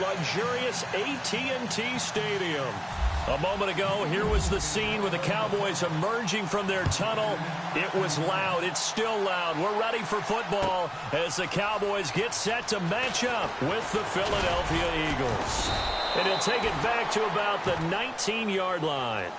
luxurious AT&T Stadium. A moment ago, here was the scene with the Cowboys emerging from their tunnel. It was loud. It's still loud. We're ready for football as the Cowboys get set to match up with the Philadelphia Eagles. And he'll take it back to about the 19-yard line.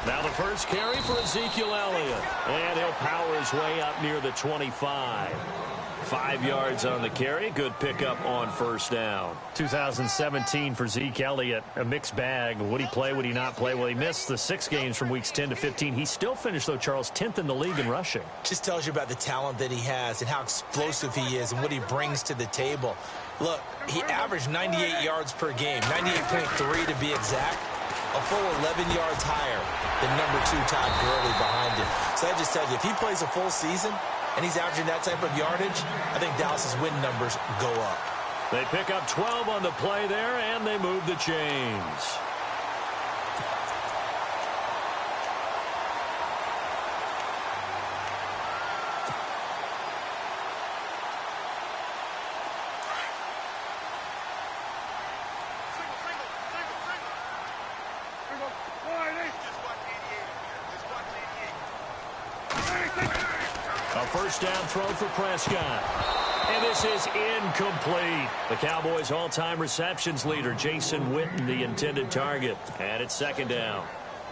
Now the first carry for Ezekiel Elliott. And he'll power his way up near the 25. 5 yards on the carry. Good pickup on first down. 2017 for Zeke Elliott. A mixed bag. Would he play? Would he not play? Well, he missed the 6 games from weeks 10 to 15. He still finished, though, Charles, 10th in the league in rushing. Just tells you about the talent that he has and how explosive he is and what he brings to the table. Look, he averaged 98 yards per game, 98.3 to be exact. A full 11 yards higher than number 2 Todd Gurley behind him. So I just tell you, if he plays a full season and he's averaging that type of yardage, I think Dallas's win numbers go up. They pick up 12 on the play there, and they move the chains. First down throw for Prescott. And this is incomplete. The Cowboys' all-time receptions leader, Jason Witten, the intended target. And it's second down.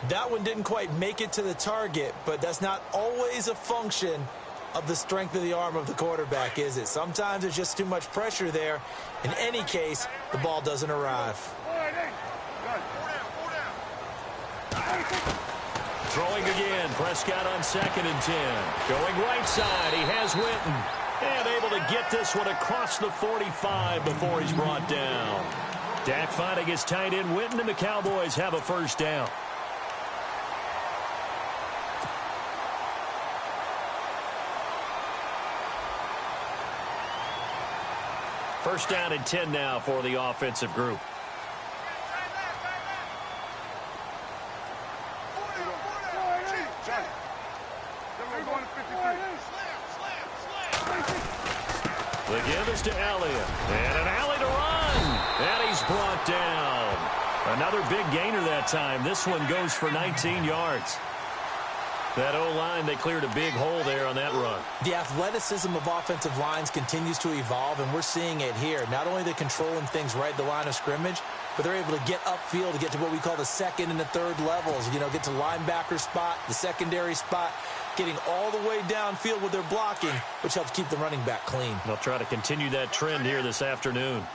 That one didn't quite make it to the target, but that's not always a function of the strength of the arm of the quarterback, is it? Sometimes there's just too much pressure there. In any case, the ball doesn't arrive. Throwing again, Prescott on 2nd and 10. Going right side, he has Witten. And able to get this one across the 45 before he's brought down. Dak finding his tight end Witten, and the Cowboys have a first down. First down and 10 now for the offensive group. The give is to Elliott. And an alley to run. And he's brought down. Another big gainer that time. This one goes for 19 yards. That O-line, they cleared a big hole there on that run. The athleticism of offensive lines continues to evolve, and we're seeing it here. Not only are they controlling things right at the line of scrimmage, but they're able to get upfield to get to what we call the second and the third levels. You know, get to linebacker spot, the secondary spot, getting all the way downfield with their blocking, which helps keep the running back clean. They'll try to continue that trend here this afternoon.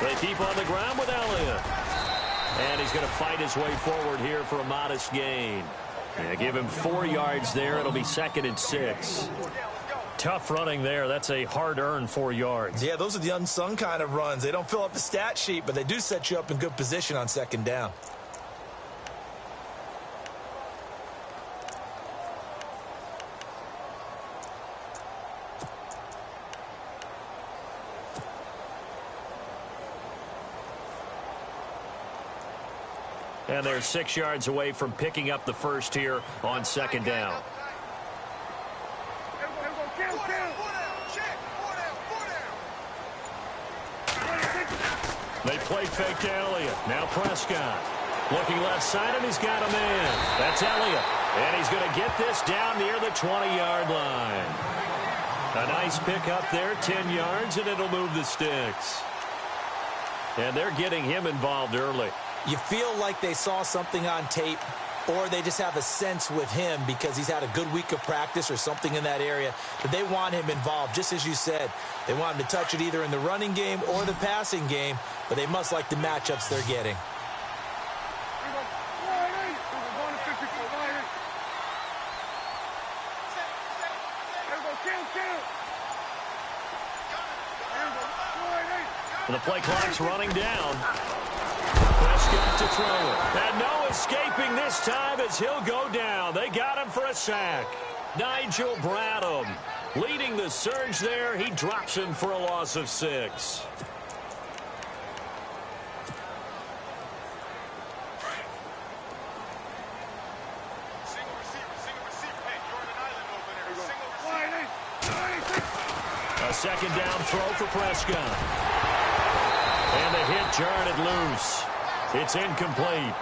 They keep on the ground with Elliott. And he's going to fight his way forward here for a modest gain. Yeah, give him 4 yards there. It'll be 2nd and 6. Tough running there. That's a hard-earned 4 yards. Yeah, those are the unsung kind of runs. They don't fill up the stat sheet, but they do set you up in good position on 2nd down. And they're 6 yards away from picking up the first here on 2nd down. They play fake to Elliott. Now Prescott. Looking left side, and he's got a man. That's Elliott. And he's going to get this down near the 20-yard line. A nice pick up there, 10 yards, and it'll move the sticks. And they're getting him involved early. You feel like they saw something on tape, or they just have a sense with him because he's had a good week of practice or something in that area, but they want him involved, just as you said. They want him to touch it either in the running game or the passing game, but they must like the matchups they're getting. The play clock's running down. Prescott to throw it. And no escaping this time as he'll go down. They got him for a sack. Nigel Bradham leading the surge there. He drops him for a loss of 6. A 2nd down throw for Prescott. And the hit jarred it loose. It's incomplete.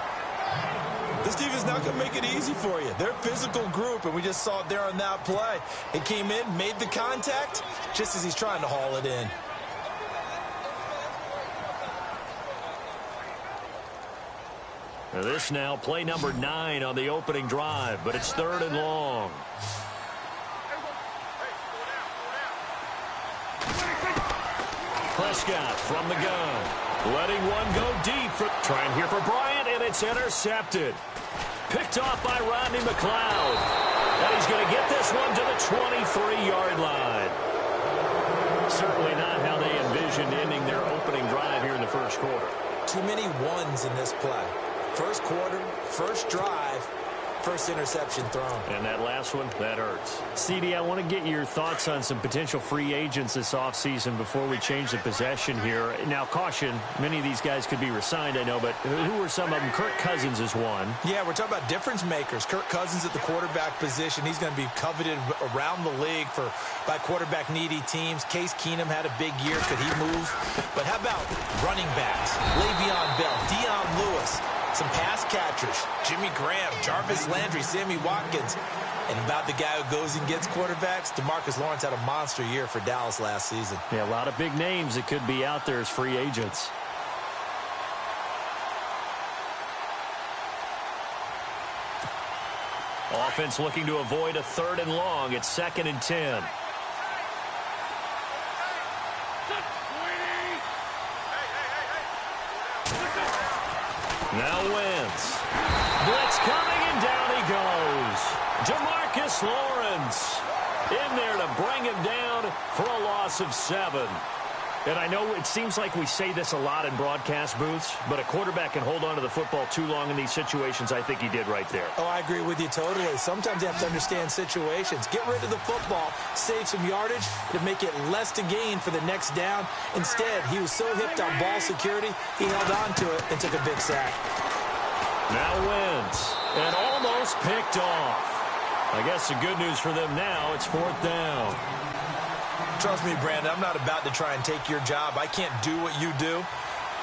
This defense not going to make it easy for you. They're a physical group, and we just saw it there on that play. It came in, made the contact, just as he's trying to haul it in. Now this now play number 9 on the opening drive, but it's 3rd and long. Prescott from the gun. Letting one go deep. Trying here for Bryant, and it's intercepted. Picked off by Rodney McLeod. And he's going to get this one to the 23-yard line. Certainly not how they envisioned ending their opening drive here in the first quarter. Too many ones in this play. First quarter, first drive, first interception thrown. And that last one, that hurts. CD, I want to get your thoughts on some potential free agents this offseason before we change the possession here. Now, caution, many of these guys could be re-signed, I know, but who are some of them? Kirk Cousins is one. Yeah, we're talking about difference makers. Kirk Cousins at the quarterback position. He's going to be coveted around the league by quarterback-needy teams. Case Keenum had a big year. Could he move? But how about running backs? Le'Veon Bell, Dion Lewis. Some pass catchers, Jimmy Graham, Jarvis Landry, Sammy Watkins. And about the guy who goes and gets quarterbacks, DeMarcus Lawrence had a monster year for Dallas last season. Yeah, a lot of big names that could be out there as free agents. Offense looking to avoid a 3rd and long. It's 2nd and 10. Now Wentz. Blitz coming, and down he goes. Jamarcus Lawrence in there to bring him down for a loss of 7. And I know it seems like we say this a lot in broadcast booths, but a quarterback can hold on to the football too long in these situations. I think he did right there. Oh, I agree with you totally. Sometimes you have to understand situations. Get rid of the football, save some yardage to make it less to gain for the next down. Instead, he was so hipped on ball security, he held on to it and took a big sack. Now Wentz, and almost picked off. I guess the good news for them now, it's 4th down. Trust me, Brandon, I'm not about to try and take your job. I can't do what you do.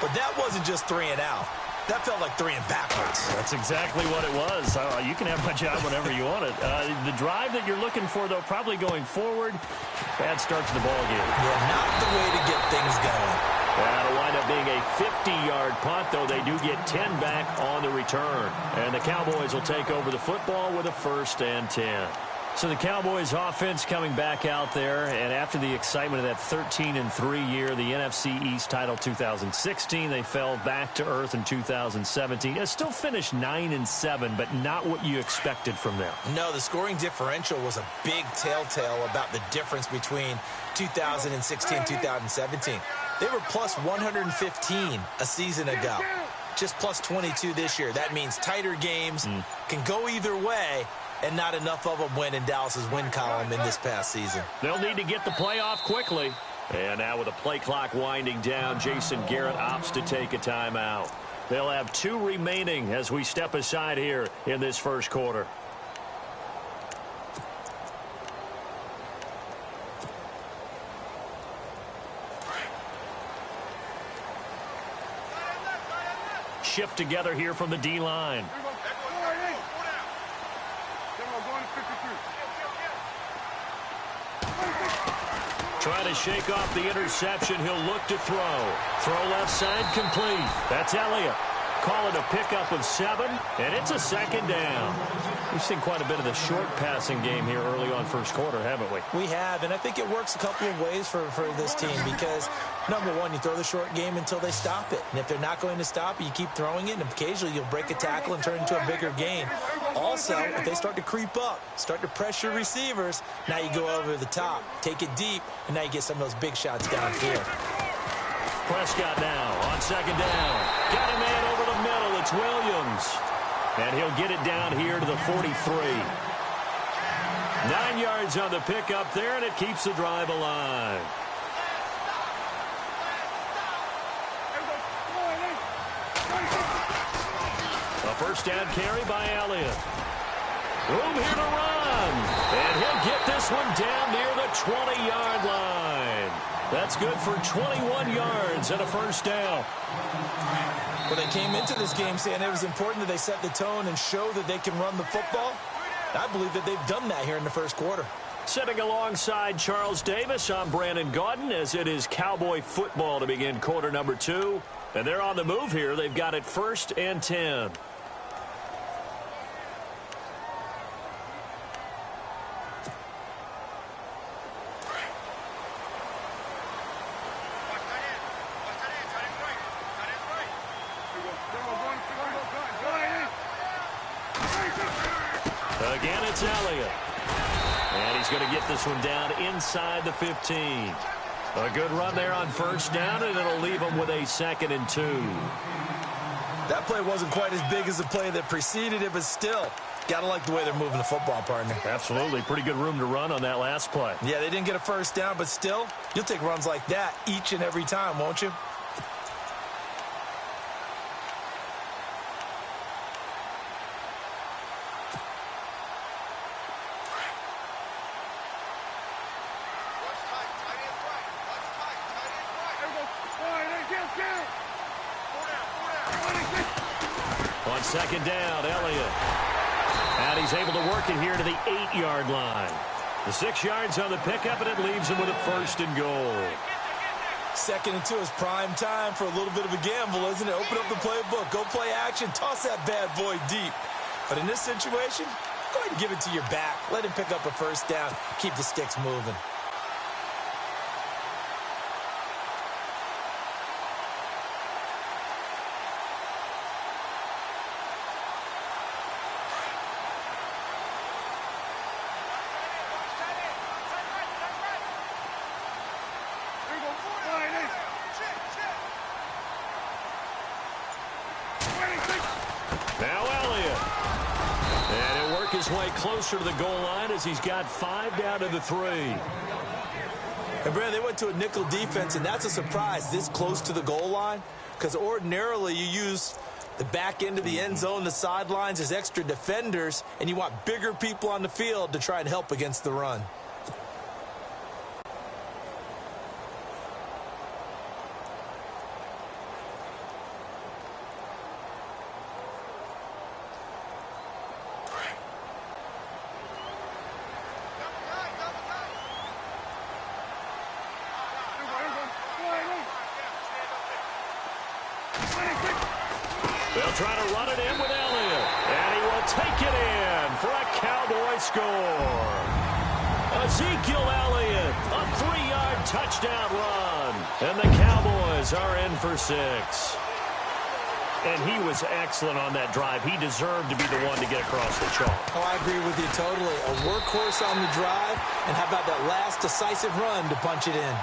But that wasn't just 3 and out. That felt like 3 and backwards. That's exactly what it was. You can have my job whenever you want it. The drive that you're looking for, though, probably going forward, bad start to the ball game. Yeah, not the way to get things going. That'll wind up being a 50-yard punt, though they do get 10 back on the return. And the Cowboys will take over the football with a 1st and 10. So the Cowboys offense coming back out there, and after the excitement of that 13-3 year, the NFC East title 2016, they fell back to earth in 2017. They still finished 9-7, but not what you expected from them. No, the scoring differential was a big telltale about the difference between 2016 and 2017. They were plus 115 a season ago. Just plus 22 this year. That means tighter games can go either way, and not enough of them win in Dallas's win column in this past season. They'll need to get the play off quickly. And now with the play clock winding down, Jason Garrett opts to take a timeout. They'll have 2 remaining as we step aside here in this first quarter. Shift together here from the D-line. Trying to shake off the interception. He'll look to throw. Throw left side complete. That's Elliott. Call it a pickup of 7, and it's a second down. We've seen quite a bit of the short passing game here early on first quarter, haven't we? We have, and I think it works a couple of ways for this team because, number one, you throw the short game until they stop it. And if they're not going to stop it, you keep throwing it, and occasionally you'll break a tackle and turn it into a bigger gain. Also, if they start to creep up, start to pressure receivers, now you go over the top, take it deep, and now you get some of those big shots downfield. Prescott now on second down. Got a man over the middle. It's Williams. And he'll get it down here to the 43. 9 yards on the pickup there, and it keeps the drive alive. A first down carry by Elliott. Room here to run. And he'll get this one down near the 20-yard line. That's good for 21 yards and a first down. Well, they came into this game saying it was important that they set the tone and show that they can run the football. I believe that they've done that here in the first quarter. Sitting alongside Charles Davis, I'm Brandon Gaudin, as it is Cowboy football to begin quarter number 2. And they're on the move here. They've got it 1st and 10. Again, it's Elliott. And he's going to get this one down inside the 15. A good run there on first down, and it'll leave him with a 2nd and 2. That play wasn't quite as big as the play that preceded it, but still, got to like the way they're moving the football, partner. Absolutely. Pretty good room to run on that last play. Yeah, they didn't get a first down, but still, you'll take runs like that each and every time, won't you? On second down, Elliott. And he's able to work it here to the 8-yard line. The 6 yards on the pickup, and it leaves him with a 1st and goal. 2nd and 2 is prime time for a little bit of a gamble, isn't it? Open up the playbook, go play action, toss that bad boy deep. But in this situation, go ahead and give it to your back. Let him pick up a first down. Keep the sticks moving. Now Elliott. And he'll work his way closer to the goal line as he's got 5 down to the 3. And, Brad, they went to a nickel defense, and that's a surprise this close to the goal line because ordinarily you use the back end of the end zone, the sidelines as extra defenders, and you want bigger people on the field to try and help against the run. They'll try to run it in with Elliott. And he will take it in for a Cowboy Cowboys score. Ezekiel Elliott, a 3-yard touchdown run. And the Cowboys are in for 6. And he was excellent on that drive. He deserved to be the one to get across the chalk. Oh, I agree with you totally. A workhorse on the drive, and how about that last decisive run to punch it in?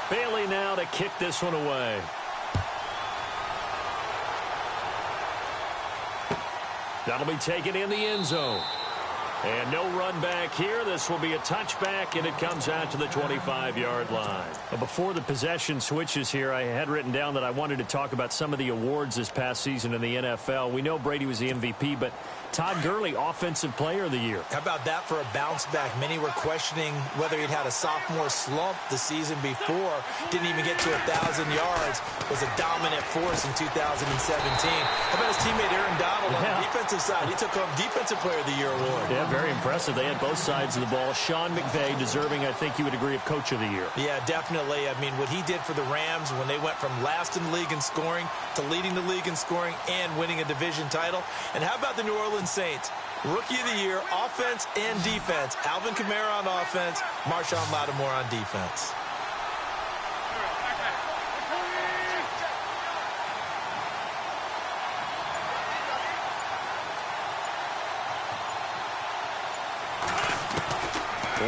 Bailey now to kick this one away. That'll be taken in the end zone. And no run back here. This will be a touchback, and it comes out to the 25-yard line. Before the possession switches here, I had written down that I wanted to talk about some of the awards this past season in the NFL. We know Brady was the MVP, but Todd Gurley, Offensive Player of the Year. How about that for a bounce back? Many were questioning whether he'd had a sophomore slump the season before. Didn't even get to 1,000 yards. Was a dominant force in 2017. How about his teammate Aaron Donald on the defensive side? He took home Defensive Player of the Year award. Yeah, very impressive. They had both sides of the ball. Sean McVay deserving, I think you would agree, of Coach of the Year. Yeah, definitely. I mean, what he did for the Rams when they went from last in the league in scoring to leading the league in scoring and winning a division title. And how about the New Orleans Saints? Rookie of the Year, offense and defense. Alvin Kamara on offense, Marshawn Lattimore on defense.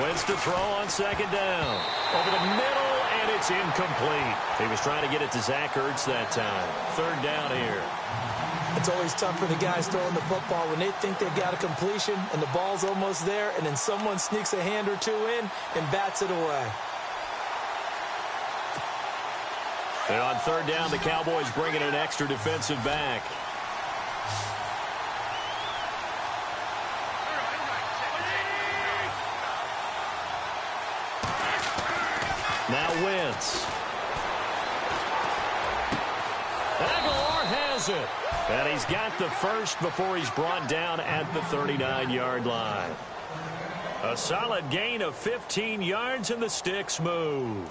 Wentz to throw on second down. Over the middle, and it's incomplete. He was trying to get it to Zach Ertz that time. Third down here. It's always tough for the guys throwing the football when they think they've got a completion and the ball's almost there, and then someone sneaks a hand or two in and bats it away. And on third down, the Cowboys bring in an extra defensive back. Now Wentz. Aguilar has it. And he's got the first before he's brought down at the 39-yard line. A solid gain of 15 yards, and the sticks move.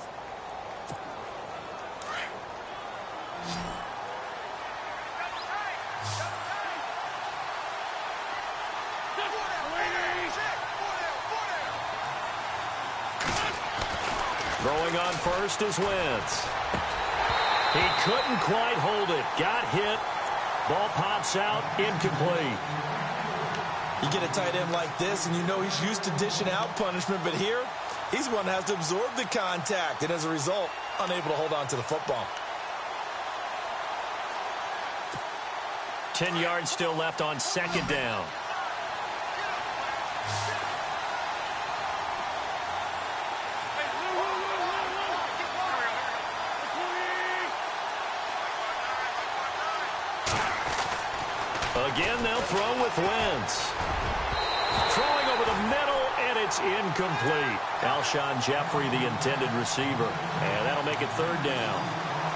Throwing on first is Wentz. He couldn't quite hold it. Got hit. Ball pops out. Incomplete. You get a tight end like this, and you know he's used to dishing out punishment, but here, he's one that has to absorb the contact, and as a result, unable to hold on to the football. 10 yards still left on second down. Again, they'll throw with Wentz. Throwing over the middle, and it's incomplete. Alshon Jeffrey, the intended receiver. And that'll make it third down.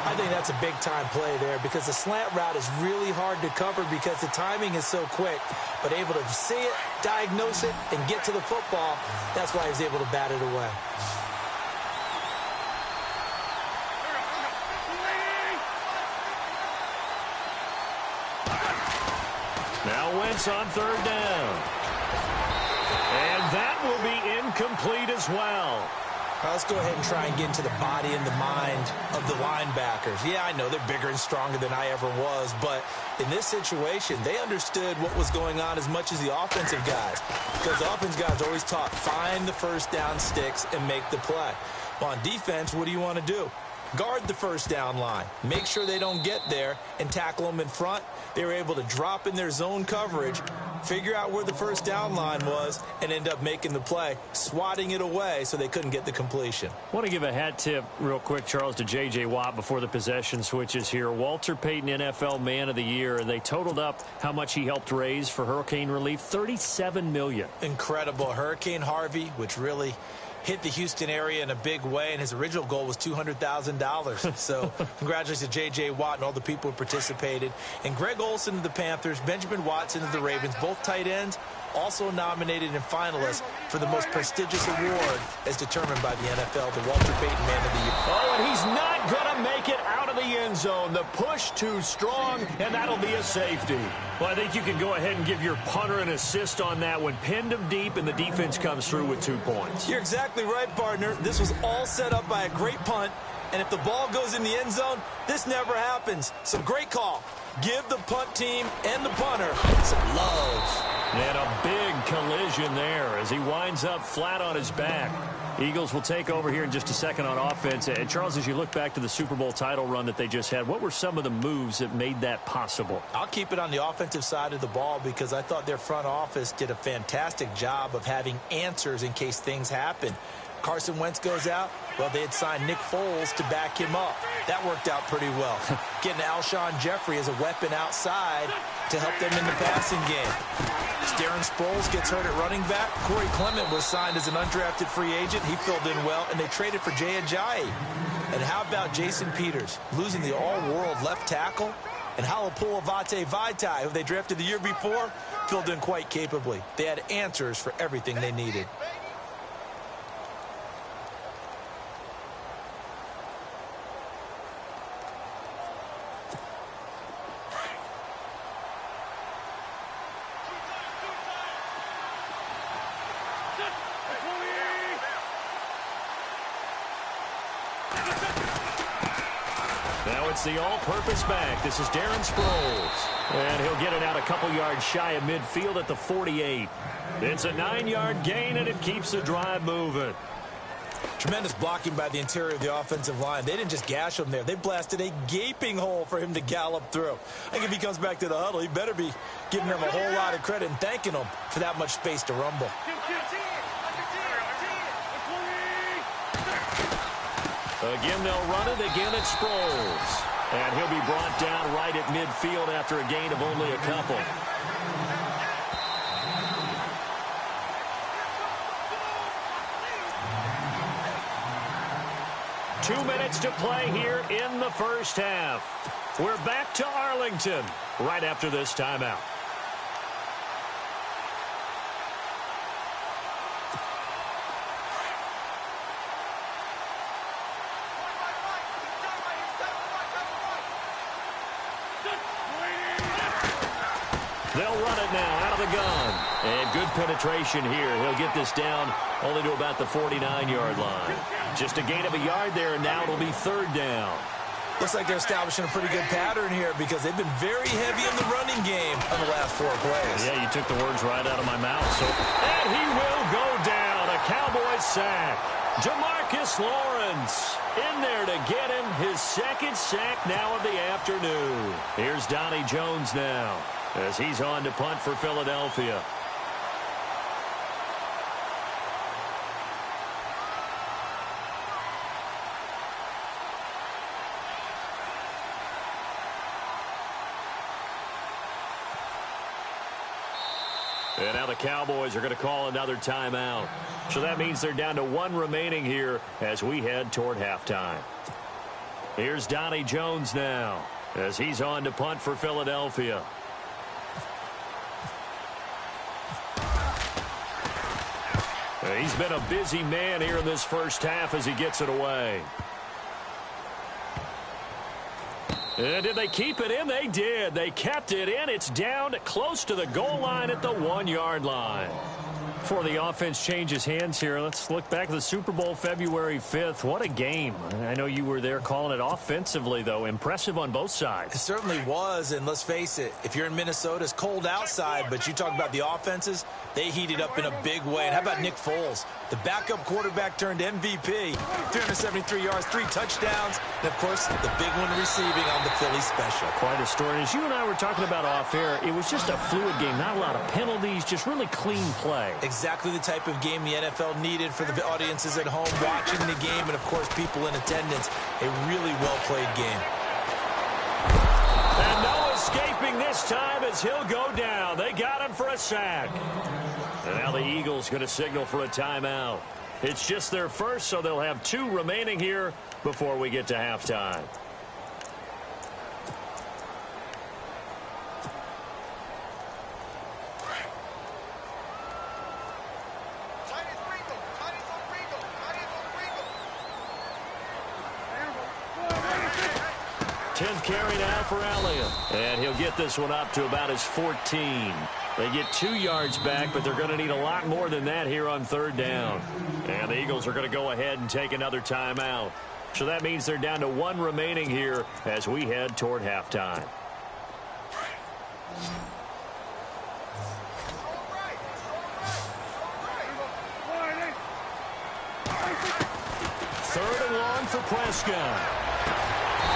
I think that's a big-time play there because the slant route is really hard to cover because the timing is so quick. But able to see it, diagnose it, and get to the football, that's why he's able to bat it away. Now Wentz on third down. And that will be incomplete as well. Let's go ahead and try and get into the body and the mind of the linebackers. Yeah, I know they're bigger and stronger than I ever was, but in this situation, they understood what was going on as much as the offensive guys. Because the offensive guys are always taught, find the first down sticks and make the play. Well, on defense, what do you want to do? Guard the first down line. Make sure they don't get there and tackle them in front. They were able to drop in their zone coverage, figure out where the first down line was, and end up making the play, swatting it away so they couldn't get the completion. I want to give a hat tip real quick, Charles, to J.J. Watt before the possession switches here. Walter Payton, NFL Man of the Year, and they totaled up how much he helped raise for hurricane relief, $37 million. Incredible. Hurricane Harvey, which really hit the Houston area in a big way, and his original goal was $200,000. So congratulations to J.J. Watt and all the people who participated. And Greg Olsen of the Panthers, Benjamin Watson of the Ravens, both tight ends, also nominated and finalists for the most prestigious award as determined by the NFL, the Walter Payton Man of the Year. Oh, and he's not going to make it out of the end zone. The push too strong, and that'll be a safety. Well, I think you can go ahead and give your punter an assist on that one. Pinned him deep, and the defense comes through with 2 points. You're exactly right, partner. This was all set up by a great punt, and if the ball goes in the end zone, this never happens. So great call. Give the punt team and the punter some love. And a big collision there as he winds up flat on his back. Eagles will take over here in just a second on offense. And Charles, as you look back to the Super Bowl title run that they just had, what were some of the moves that made that possible? I'll keep it on the offensive side of the ball because I thought their front office did a fantastic job of having answers in case things happen. Carson Wentz goes out. Well, they had signed Nick Foles to back him up. That worked out pretty well. Getting Alshon Jeffrey as a weapon outside to help them in the passing game. Darren Sproles gets hurt at running back. Corey Clement was signed as an undrafted free agent. He filled in well, and they traded for Jay Ajayi. And how about Jason Peters losing the all-world left tackle? And Halapoulivaati Vaitai, who they drafted the year before, filled in quite capably. They had answers for everything they needed. Now it's the all-purpose back. This is Darren Sproles. And he'll get it out a couple yards shy of midfield at the 48. It's a 9-yard gain, and it keeps the drive moving. Tremendous blocking by the interior of the offensive line. They didn't just gash him there. They blasted a gaping hole for him to gallop through. I think if he comes back to the huddle, he better be giving them a whole lot of credit and thanking them for that much space to rumble. Again, they'll run it. Again, it's Sproles. And he'll be brought down right at midfield after a gain of only a couple. Two minutes to play here in the first half. We're back to Arlington right after this timeout. They'll run it now out of the gun. And good penetration here. He'll get this down only to about the 49-yard line. Just a gain of a yard there, and now it'll be third down. Looks like they're establishing a pretty good pattern here because they've been very heavy in the running game on the last 4 plays. Yeah, you took the words right out of my mouth. And he will go down. A Cowboys sack. Jamarcus Lawrence in there to get him his second sack now of the afternoon. Here's Donnie Jones now as he's on to punt for Philadelphia. And now the Cowboys are going to call another timeout. So that means they're down to 1 remaining here as we head toward halftime. Here's Donnie Jones now as he's on to punt for Philadelphia. He's been a busy man here in this first half as he gets it away. And did they keep it in? They did. They kept it in. It's down close to the goal line at the 1-yard line. Before the offense changes hands here, let's look back at the Super Bowl February 5th. What a game. I know you were there calling it offensively, though. Impressive on both sides. It certainly was, and let's face it, if you're in Minnesota, it's cold outside, but you talk about the offenses, they heated up in a big way. And how about Nick Foles? The backup quarterback turned MVP, 373 yards, 3 touchdowns, and, of course, the big one receiving on the Philly special. Quite a story. As you and I were talking about off air, it was just a fluid game, not a lot of penalties, just really clean play. Exactly the type of game the NFL needed for the audiences at home watching the game and, of course, people in attendance. A really well-played game. And no escaping this time as he'll go down. They got him for a sack. And now the Eagles going to signal for a timeout. It's just their first, so they'll have 2 remaining here before we get to halftime. Carry now for Elliott. And he'll get this one up to about his 14. They get 2 yards back, but they're going to need a lot more than that here on 3rd down. And the Eagles are going to go ahead and take another timeout. So that means they're down to 1 remaining here as we head toward halftime. Third and long for Prescott.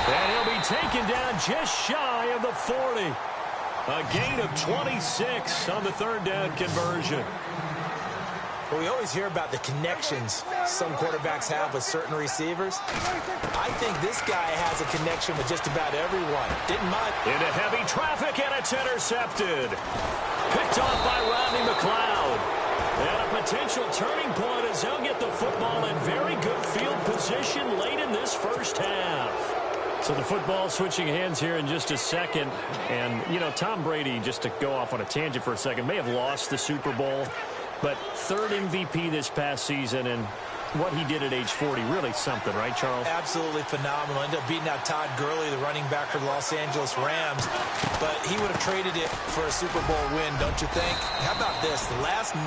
And he'll be taken down just shy of the 40. A gain of 26 on the 3rd down conversion. Well, we always hear about the connections some quarterbacks have with certain receivers. I think this guy has a connection with just about everyone. Didn't mind. Into heavy traffic, and it's intercepted. Picked off by Rodney McLeod. And a potential turning point as they'll get the football in very good field position late in this first half. So the football switching hands here in just a second. And, you know, Tom Brady, just to go off on a tangent for a second, may have lost the Super Bowl, but 3rd MVP this past season, and what he did at age 40, really something, right, Charles? Absolutely phenomenal. Ended up beating out Todd Gurley, the running back for the Los Angeles Rams, but he would have traded it for a Super Bowl win, don't you think? How about this? The last 9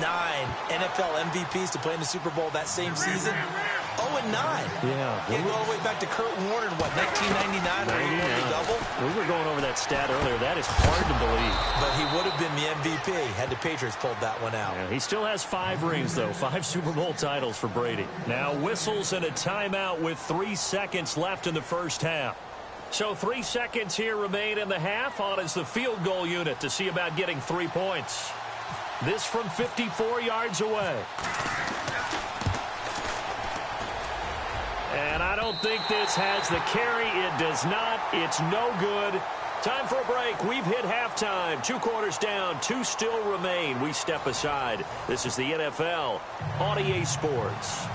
NFL MVPs to play in the Super Bowl that same season, 0-9. Yeah. You go all the way back to Kurt Warner in, what, 1999 when he won the double? We were going over that stat earlier. That is hard to believe. But he would have been the MVP had the Patriots pulled that one out. Yeah, he still has 5 rings, though. 5 Super Bowl titles for Brady. Now whistles and a timeout with 3 seconds left in the first half. So 3 seconds here remain in the half. On is the field goal unit to see about getting 3 points. This from 54 yards away. And I don't think this has the carry. It does not. It's no good. Time for a break. We've hit halftime. 2 quarters down. 2 still remain. We step aside. This is the NFL on EA Sports.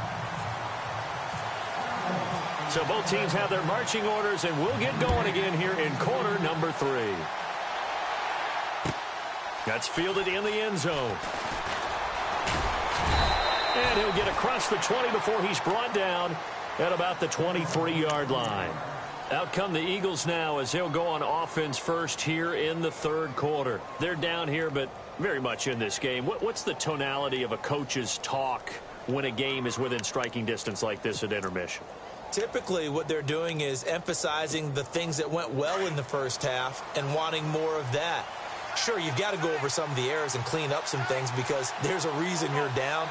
So both teams have their marching orders, and we'll get going again here in quarter number 3. That's fielded in the end zone. And he'll get across the 20 before he's brought down at about the 23-yard line. Out come the Eagles now as they'll go on offense first here in the 3rd quarter. They're down here, but very much in this game. What's the tonality of a coach's talk when a game is within striking distance like this at intermission? Typically, what they're doing is emphasizing the things that went well in the first half and wanting more of that. Sure, you've got to go over some of the errors and clean up some things because there's a reason you're down.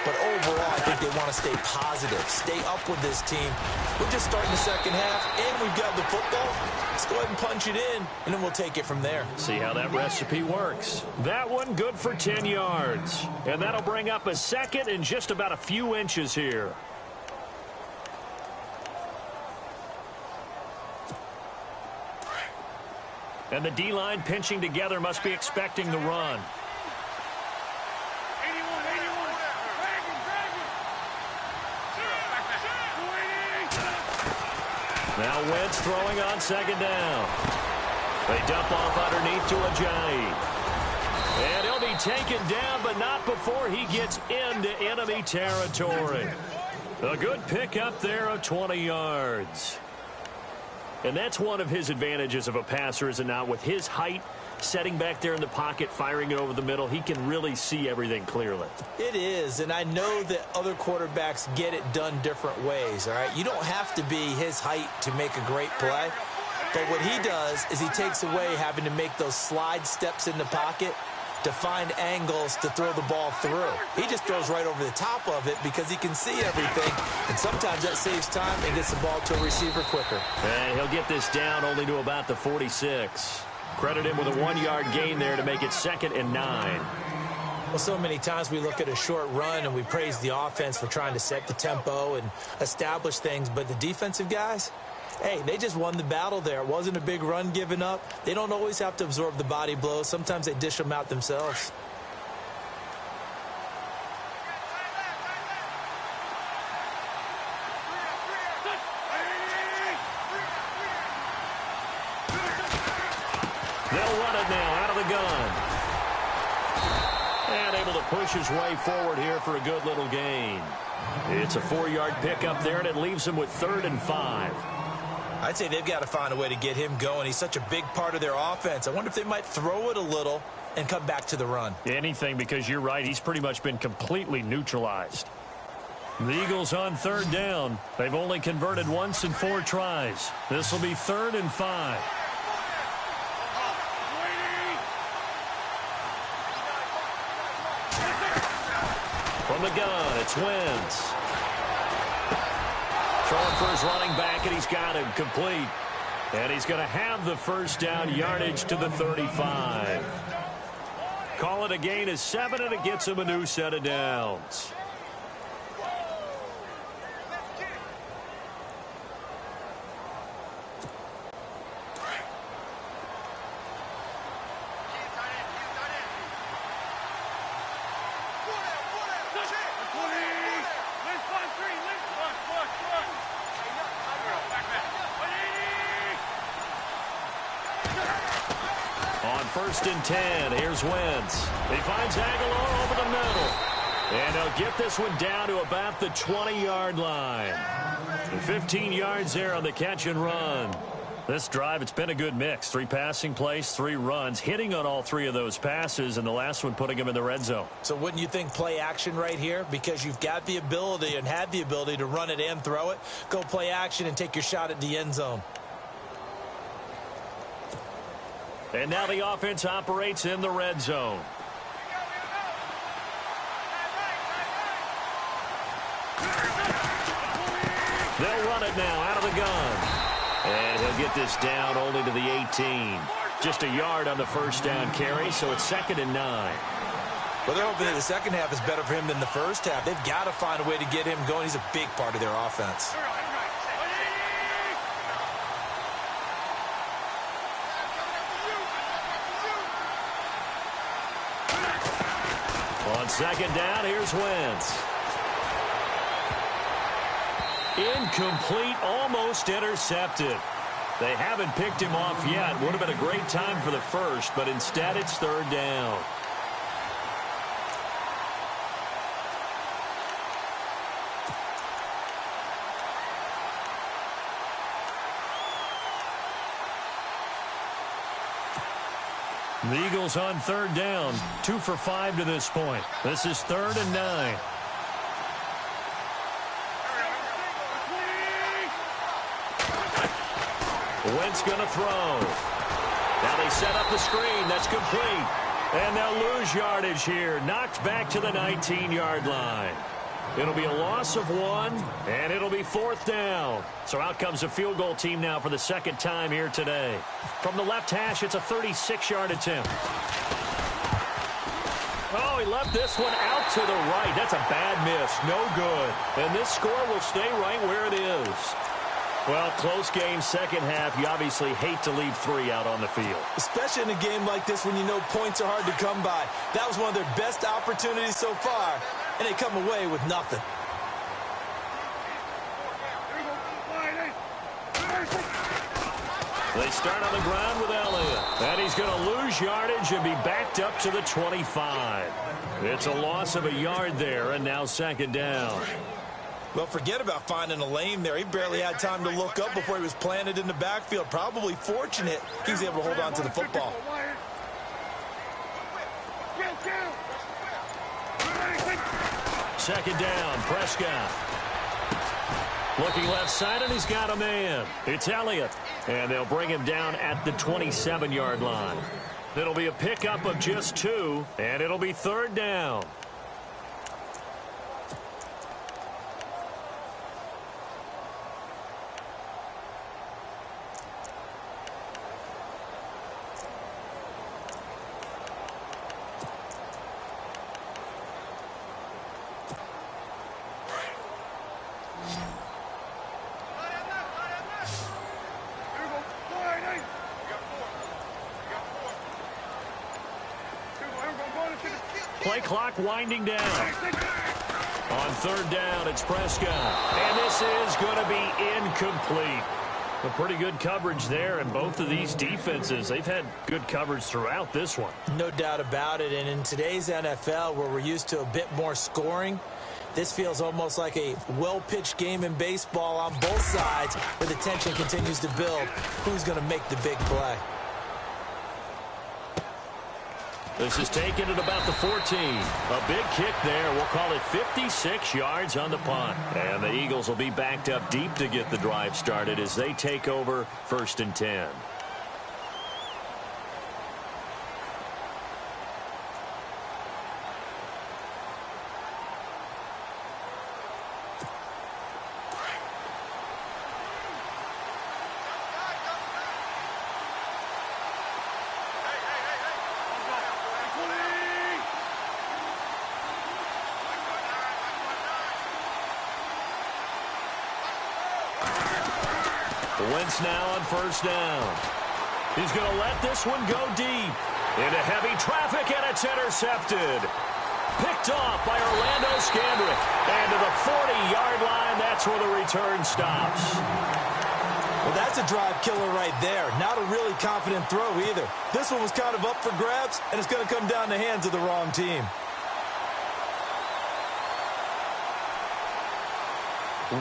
But overall, I think they want to stay positive, stay up with this team. We're just starting the second half, and we've got the football. Let's go ahead and punch it in, and then we'll take it from there. See how that recipe works. That one good for 10 yards. And that'll bring up a second and just about a few inches here. And the D-line pinching together must be expecting the run. Now Wentz throwing on 2nd down. They dump off underneath to Ajayi. And he'll be taken down, but not before he gets into enemy territory. A good pickup there of 20 yards. And that's one of his advantages of a passer, is it not? With his height, setting back there in the pocket, firing it over the middle, he can really see everything clearly. It is, and I know that other quarterbacks get it done different ways, all right? You don't have to be his height to make a great play, but what he does is he takes away having to make those slide steps in the pocket to find angles to throw the ball through. He just throws right over the top of it because he can see everything, and sometimes that saves time and gets the ball to a receiver quicker. And he'll get this down only to about the 46. Credit him with a 1-yard gain there to make it 2nd and 9. Well, so many times we look at a short run and we praise the offense for trying to set the tempo and establish things, but the defensive guys, hey, they just won the battle there. It wasn't a big run given up. They don't always have to absorb the body blows. Sometimes they dish them out themselves. They'll run it now out of the gun. And able to push his way forward here for a good little gain. It's a 4-yard pickup there, and it leaves him with 3rd and 5. I'd say they've got to find a way to get him going. He's such a big part of their offense. I wonder if they might throw it a little and come back to the run. Anything, because you're right. He's pretty much been completely neutralized. The Eagles on 3rd down. They've only converted once in 4 tries. This will be 3rd and 5. From the gun, it's Wentz. Throwing for his running back, and he's got him complete. And he's going to have the 1st down, yardage to the 35. Call it a gain of 7, and it gets him a new set of downs. On 1st and 10, here's Wentz. He finds Aguilar over the middle. And they'll get this one down to about the 20-yard line. 15 yards there on the catch and run. This drive, it's been a good mix. 3 passing plays, 3 runs, hitting on all 3 of those passes, and the last one putting him in the red zone. So wouldn't you think play action right here? Because you've got the ability and had the ability to run it and throw it. Go play action and take your shot at the end zone. And now the offense operates in the red zone. They'll run it now out of the gun. And he'll get this down only to the 18. Just a yard on the 1st down carry, so it's 2nd and 9. Well, they're hoping that the second half is better for him than the first half. They've got to find a way to get him going. He's a big part of their offense. On 2nd down, here's Wentz. Incomplete, almost intercepted. They haven't picked him off yet. Would have been a great time for the 1st, but instead it's 3rd down. The Eagles on 3rd down, 2 for 5 to this point. This is 3rd and 9. Wentz going to throw. Now they set up the screen. That's complete. And they'll lose yardage here. Knocked back to the 19-yard line. It'll be a loss of 1, and it'll be 4th down. So out comes a field goal team now for the 2nd time here today. From the left hash, it's a 36-yard attempt. Oh, he left this one out to the right. That's a bad miss. No good. And this score will stay right where it is. Well, close game, 2nd half. You obviously hate to leave 3 out on the field. Especially in a game like this when you know points are hard to come by. That was one of their best opportunities so far, and they come away with nothing. They start on the ground with Elliott. And he's going to lose yardage and be backed up to the 25. It's a loss of a yard there, and now 2nd down. Well, forget about finding a lane there. He barely had time to look up before he was planted in the backfield. Probably fortunate he was able to hold on to the football. Second down, Prescott. Looking left side, and he's got a man. It's Elliott. And they'll bring him down at the 27-yard line. It'll be a pickup of just 2, and it'll be 3rd down. Play clock winding down. On 3rd down, it's Prescott. And this is going to be incomplete. A pretty good coverage there, and both of these defenses, they've had good coverage throughout this one. No doubt about it, and in today's NFL, where we're used to a bit more scoring, this feels almost like a well-pitched game in baseball on both sides, where the tension continues to build. Who's going to make the big play? This is taken at about the 14. A big kick there. We'll call it 56 yards on the punt. And the Eagles will be backed up deep to get the drive started as they take over 1st and 10. Wentz now on 1st down. He's going to let this one go deep. Into heavy traffic, and it's intercepted. Picked off by Orlando Scandrick. And to the 40-yard line, that's where the return stops. Well, that's a drive killer right there. Not a really confident throw either. This one was kind of up for grabs, and it's going to come down the hands of the wrong team.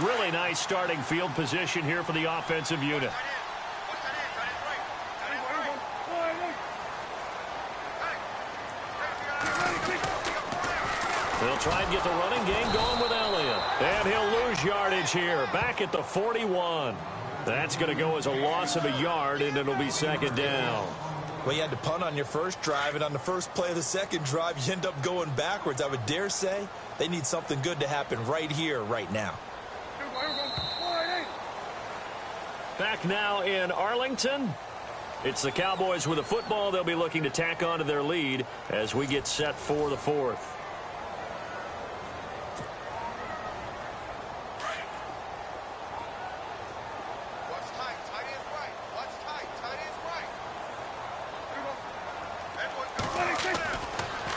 Really nice starting field position here for the offensive unit. They'll try and get the running game going with Elliott. And he'll lose yardage here. Back at the 41. That's going to go as a loss of a yard, and it'll be 2nd down. Well, you had to punt on your first drive, and on the first play of the second drive, you end up going backwards. I would dare say they need something good to happen right here, right now. Back now in Arlington. It's the Cowboys with a football. They'll be looking to tack on to their lead as we get set for the 4th.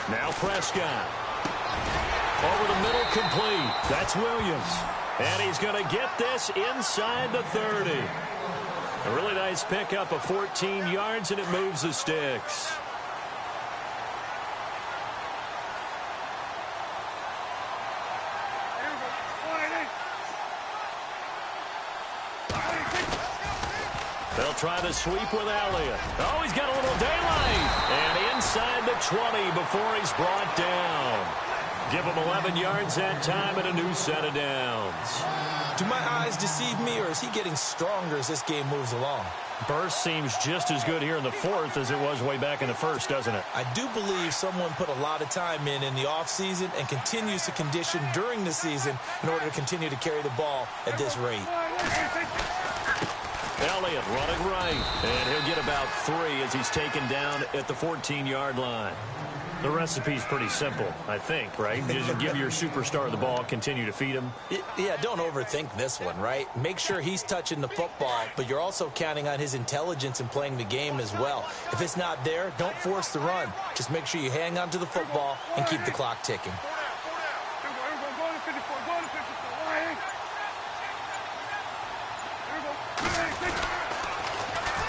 Now Prescott. Over the middle, complete. That's Williams. And he's going to get this inside the 30. A really nice pickup of 14 yards, and it moves the sticks. They'll try to sweep with Elliott. Oh, he's got a little daylight. And inside the 20 before he's brought down. Give him 11 yards that time and a new set of downs. Do my eyes deceive me, or is he getting stronger as this game moves along? Burst seems just as good here in the 4th as it was way back in the 1st, doesn't it? I do believe someone put a lot of time in the offseason and continues to condition during the season in order to continue to carry the ball at this rate. Elliott running right, and he'll get about 3 as he's taken down at the 14-yard line. The recipe's pretty simple, I think, right? Just give your superstar the ball, continue to feed him. Yeah, don't overthink this one, right? Make sure he's touching the football, but you're also counting on his intelligence in playing the game as well. If it's not there, don't force the run. Just make sure you hang on to the football and keep the clock ticking.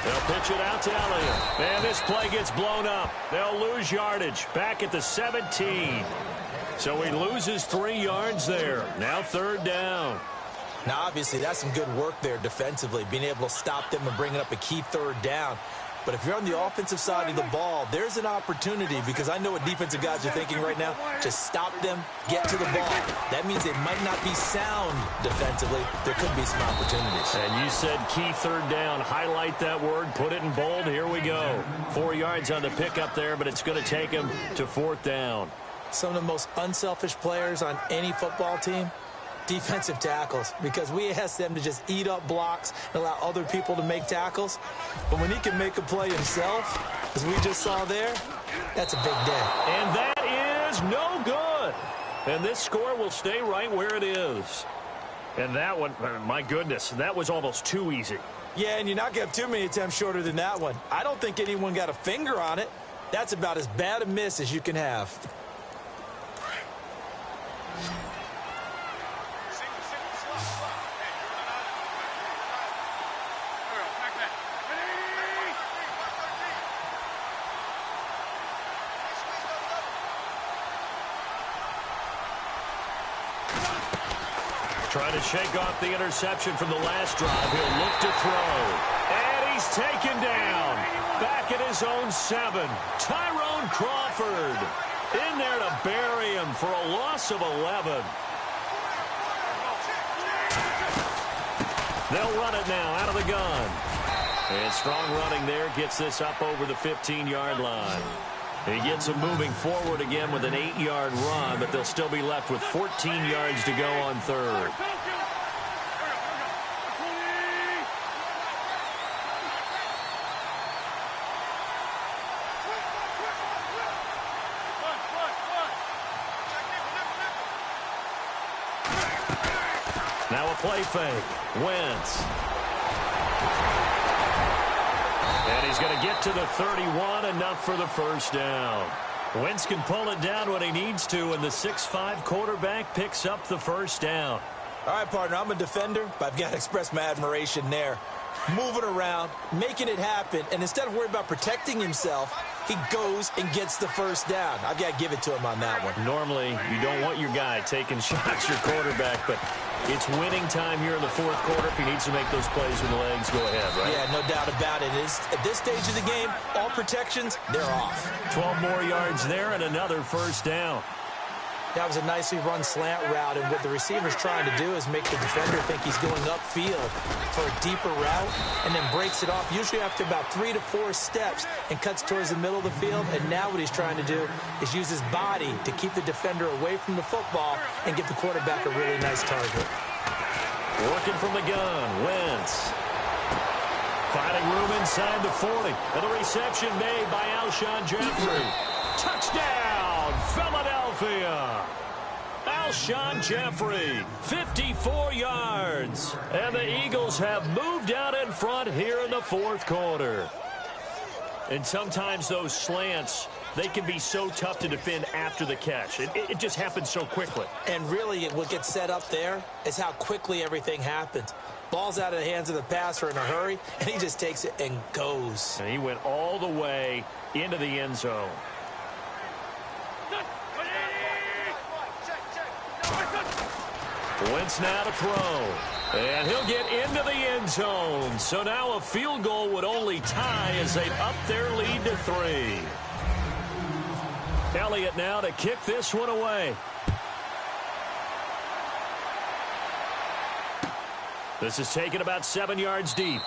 They'll pitch it out to Elliott. And this play gets blown up. They'll lose yardage back at the 17. So he loses 3 yards there. Now 3rd down. Now, obviously, that's some good work there defensively, being able to stop them and bringing up a key 3rd down. But if you're on the offensive side of the ball, there's an opportunity, because I know what defensive guys are thinking right now. Just stop them, get to the ball. That means they might not be sound defensively. There could be some opportunities. And you said key 3rd down. Highlight that word. Put it in bold. Here we go. 4 yards on the pickup there, but it's going to take him to 4th down. Some of the most unselfish players on any football team, defensive tackles, because we ask them to just eat up blocks and allow other people to make tackles. But when he can make a play himself, as we just saw there, that's a big day. And that is no good. And this score will stay right where it is. And that one, my goodness, that was almost too easy. Yeah, and you're not going to have too many attempts shorter than that one. I don't think anyone got a finger on it. That's about as bad a miss as you can have. Trying to shake off the interception from the last drive. He'll look to throw. And he's taken down. Back at his own 7. Tyrone Crawford in there to bury him for a loss of 11. They'll run it now out of the gun. And strong running there gets this up over the 15-yard line. He gets him moving forward again with an 8-yard run, but they'll still be left with 14 yards to go on third. Now a play fake. Wentz. And he's going to get to the 31, enough for the first down. Wentz can pull it down when he needs to, and the 6'5" quarterback picks up the first down. All right, partner, I'm a defender, but I've got to express my admiration there. Moving around, making it happen, and instead of worrying about protecting himself, he goes and gets the first down. I've got to give it to him on that one. Normally, you don't want your guy taking shots, your quarterback, but it's winning time here in the fourth quarter. If he needs to make those plays with the legs, go ahead, right? Yeah, no doubt about it. At this stage of the game, all protections, they're off. 12 more yards there and another first down. That was a nicely run slant route, and what the receiver's trying to do is make the defender think he's going upfield for a deeper route, and then breaks it off, usually after about 3 to 4 steps, and cuts towards the middle of the field. And now what he's trying to do is use his body to keep the defender away from the football and give the quarterback a really nice target. Working from the gun, Wentz. Finding room inside the 40. And a reception made by Alshon Jeffrey. Touchdown, Philadelphia. Alshon Jeffrey, 54 yards. And the Eagles have moved out in front here in the fourth quarter. And sometimes those slants, they can be so tough to defend after the catch. It just happens so quickly. And really, what gets set up there is how quickly everything happens. Ball's out of the hands of the passer in a hurry, and he just takes it and goes. And he went all the way into the end zone. Wentz now to throw. And he'll get into the end zone. So now a field goal would only tie as they've upped their lead to 3. Elliott now to kick this one away. This is taken about 7 yards deep.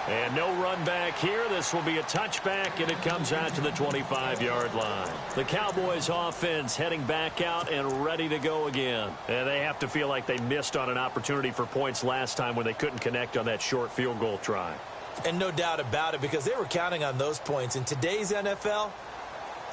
And no run back here. This will be a touchback, and it comes out to the 25-yard line. The Cowboys offense heading back out and ready to go again. And they have to feel like they missed on an opportunity for points last time when they couldn't connect on that short field goal try. And no doubt about it, because they were counting on those points. In today's NFL,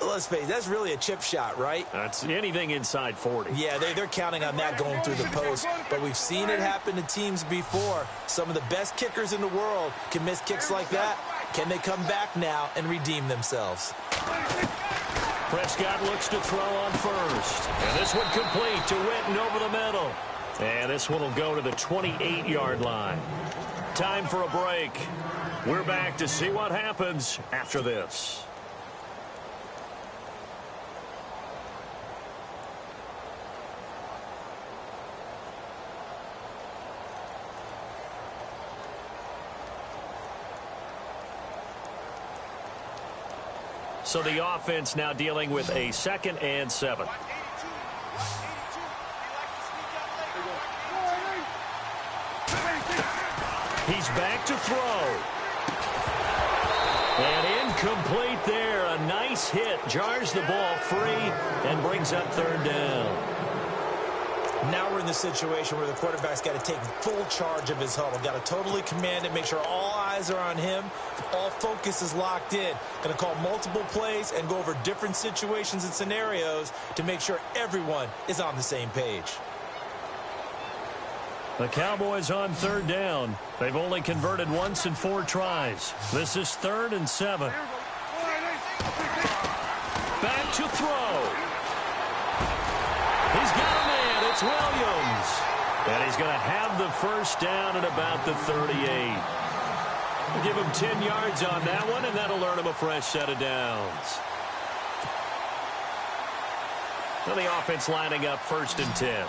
let's face it, that's really a chip shot, right? That's anything inside 40. Yeah, they're counting on that going through the post. But we've seen it happen to teams before. Some of the best kickers in the world can miss kicks like that. Can they come back now and redeem themselves? Prescott looks to throw on first. And this one complete to Witten over the middle. And this one will go to the 28-yard line. Time for a break. We're back to see what happens after this. So the offense now dealing with a 2nd and 7. He's back to throw. And incomplete there. A nice hit. Jars the ball free and brings up 3rd down. Now we're in the situation where the quarterback's got to take full charge of his huddle. Got to totally command it, make sure all eyes are on him. All focus is locked in. Going to call multiple plays and go over different situations and scenarios to make sure everyone is on the same page. The Cowboys on 3rd down. They've only converted once in 4 tries. This is 3rd and 7. Back to throw. He's got a man. It's Williams. And he's going to have the first down at about the 38. We'll give him 10 yards on that one, and that'll earn him a fresh set of downs. Well, the offense lining up 1st and 10.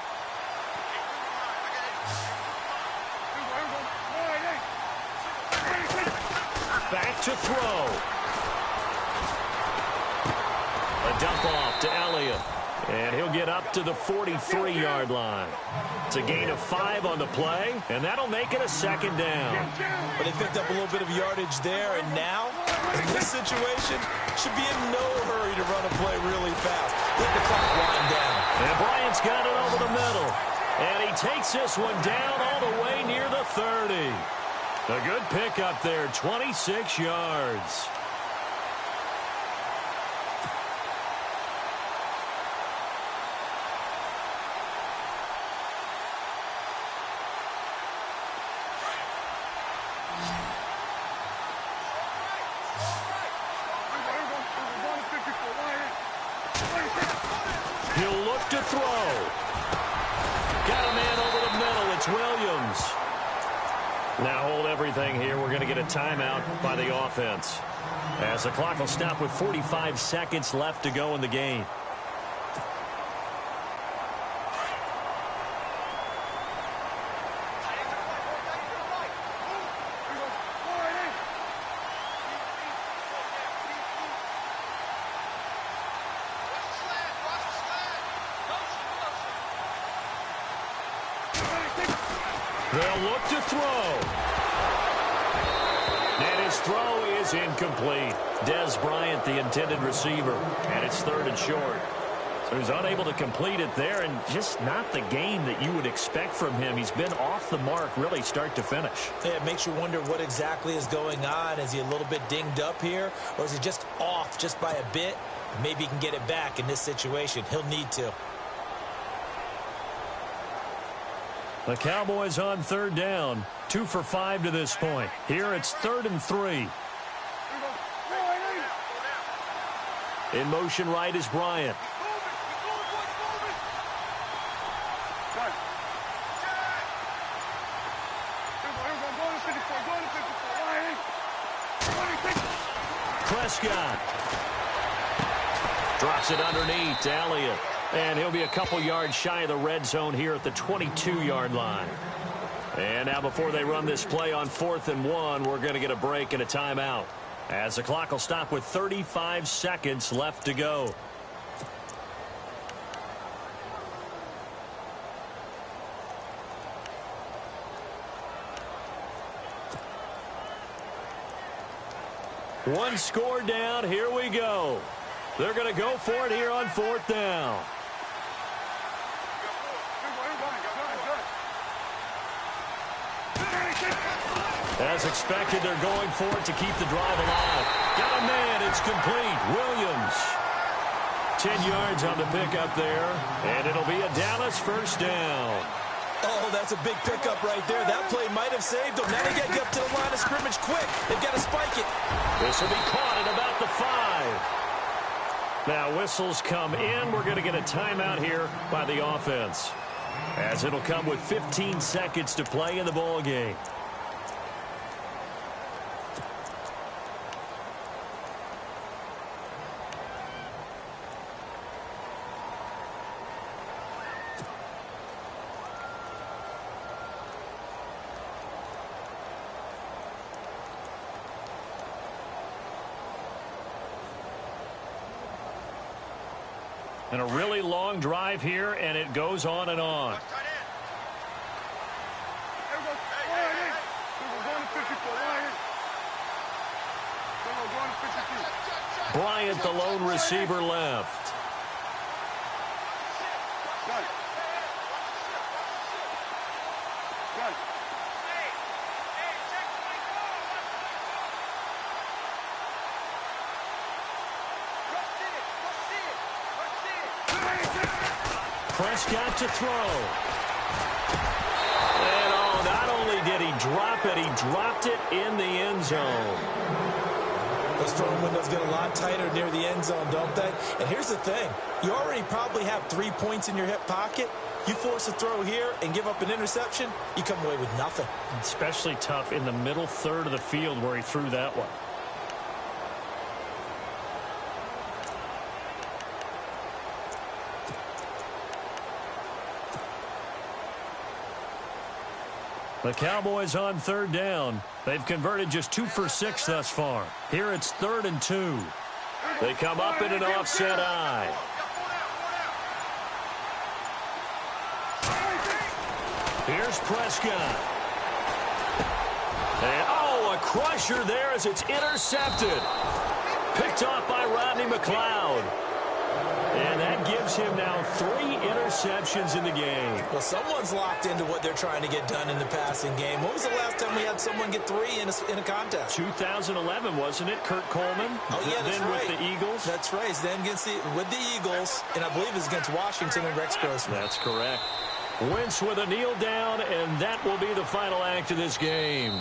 back to throw. A dump off to Elliott. And he'll get up to the 43-yard line. It's a gain of 5 on the play, and that'll make it a second down. But they picked up a little bit of yardage there, and now, in this situation, should be in no hurry to run a play really fast. Let the clock wind down. And Bryant's got it over the middle. And he takes this one down all the way near the 30. A good pickup there, 26 yards. He'll look to throw. Got a man over the middle. It's Williams. Now hold everything here. We're going to get a timeout by the offense, as the clock will stop with 45 seconds left to go in the game. They'll look to throw. And his throw is incomplete. Des Bryant, the intended receiver. And it's 3rd and short. So he's unable to complete it there, and just not the game that you would expect from him. He's been off the mark really start to finish. Yeah, it makes you wonder what exactly is going on. Is he a little bit dinged up here, or is he just off just by a bit? Maybe he can get it back in this situation. He'll need to. The Cowboys on 3rd down. 2 for 5 to this point. Here it's 3rd and 3. In motion right is Bryant. Prescott drops it underneath to Elliott. And he'll be a couple yards shy of the red zone here at the 22-yard line. And now before they run this play on 4th and 1, we're going to get a break and a timeout, as the clock will stop with 35 seconds left to go. One score down. Here we go. They're going to go for it here on 4th down. As expected, they're going for it to keep the drive alive. Got a man. It's complete. Williams. 10 yards on the pickup there. And it'll be a Dallas 1st down. Oh, that's a big pickup right there. That play might have saved them. Now they got to get up to the line of scrimmage quick. They've got to spike it. This will be caught at about the 5. Now whistles come in. We're going to get a timeout here by the offense, as it'll come with 15 seconds to play in the ball game. And a really long drive here, and it goes on and on. Bryant, the lone receiver, left. Prescott to throw. And not only did he drop it, he dropped it in the end zone. Those throwing windows get a lot tighter near the end zone, don't they? And here's the thing. You already probably have 3 points in your hip pocket. You force a throw here and give up an interception, you come away with nothing. Especially tough in the middle third of the field where he threw that one. The Cowboys on third down. They've converted just 2 for 6 thus far. Here it's 3rd and 2. They come up in an offset eye. Here's Prescott. And, a crusher there as it's intercepted. Picked off by Rodney McLeod. And that gives him now 3 interceptions in the game. Well, someone's locked into what they're trying to get done in the passing game. When was the last time we had someone get 3 in a contest? 2011, wasn't it? Kurt Coleman? Oh, yeah, that's then right. with the Eagles? That's right. Then with the Eagles, and I believe it's against Washington and Rex Grossman. That's correct. Wentz with a kneel down, and that will be the final act of this game.